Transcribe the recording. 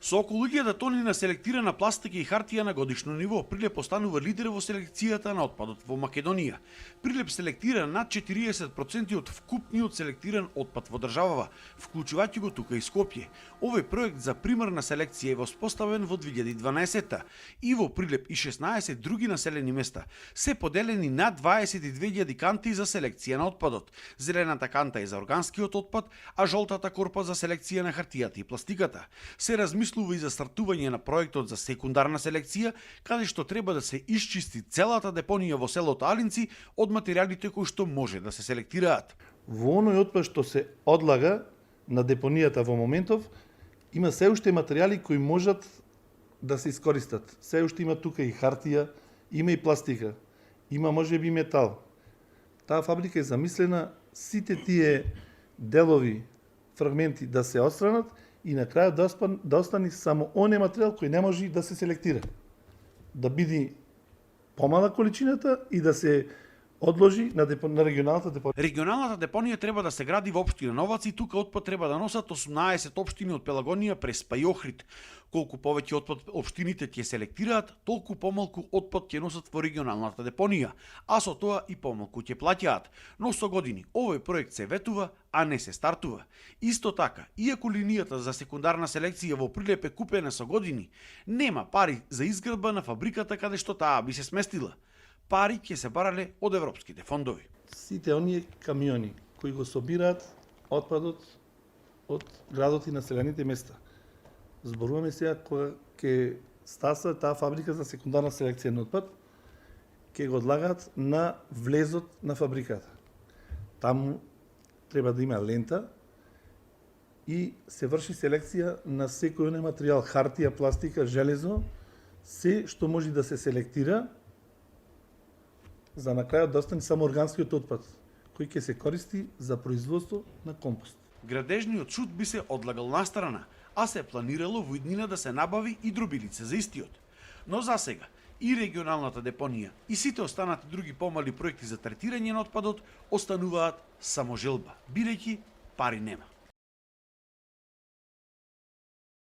Со околу 1000 тони на селектирана пластика и хартија на годишно ниво, Прилеп останува лидер во селекцијата на отпадот во Македонија. Прилеп селектира над 40% од вкупниот селектиран отпад во државава, вклучувајќи го тука и Скопје. Овој проект за примарна селекција е воспоставен во 2012 и во Прилеп и 16 други населени места се поделени над 22.000 канти за селекција на отпадот. Зелената канта е за органскиот отпад, а жолтата корпа за селекција на хартијата и пластиката. Се размислува и за стартување на проектот за секундарна селекција, каде што треба да се исчисти целата депонија во селото Алинци од материјалите кои што може да се селектираат. Во оној отпад што се одлага на депонијата во моментов, има се уште материјали кои можат да се искористат. Се уште има тука и хартија, има и пластика, има можеби метал. Таа фабрика е замислена сите тие делови, фрагменти да се отстранат и на крајот да остане само оној материјал кој не може да се селектира. Да биде помала количината и да се одложи на регионалната депонија. Регионалната депонија треба да се гради во општина Новац и тука отпад треба да носат 18 општини од Пелагонија Преспа и Охрид. Колку повеќе отпад општините ќе селектираат, толку помалку отпад ќе носат во регионалната депонија, а со тоа и помалку ќе плаќаат. Но со години овој проект се ветува, а не се стартува. Исто така, иако линијата за секундарна селекција во Прилеп е купена со години, нема пари за изградба на фабриката каде што таа би се сместила. Пари ќе се барале од европските фондови. Сите оние камиони кои го собираат отпадот од градот и населените места. Зборуваме сега кога ќе стаса таа фабрика за секундарна селекција на отпад, ќе го одлагаат на влезот на фабриката. Таму треба да има лента и се врши селекција на секој оној материјал, хартија, пластика, железо, се што може да се селектира за на крајот да остане само органскиот отпад, кој ќе се користи за производство на компост. Градежниот шут би се одлагал настрана, а се планирало во иднина да се набави и дробилица за истиот. Но за сега и регионалната депонија и сите останати други помали проекти за третирање на отпадот остануваат само желба, бидејќи пари нема.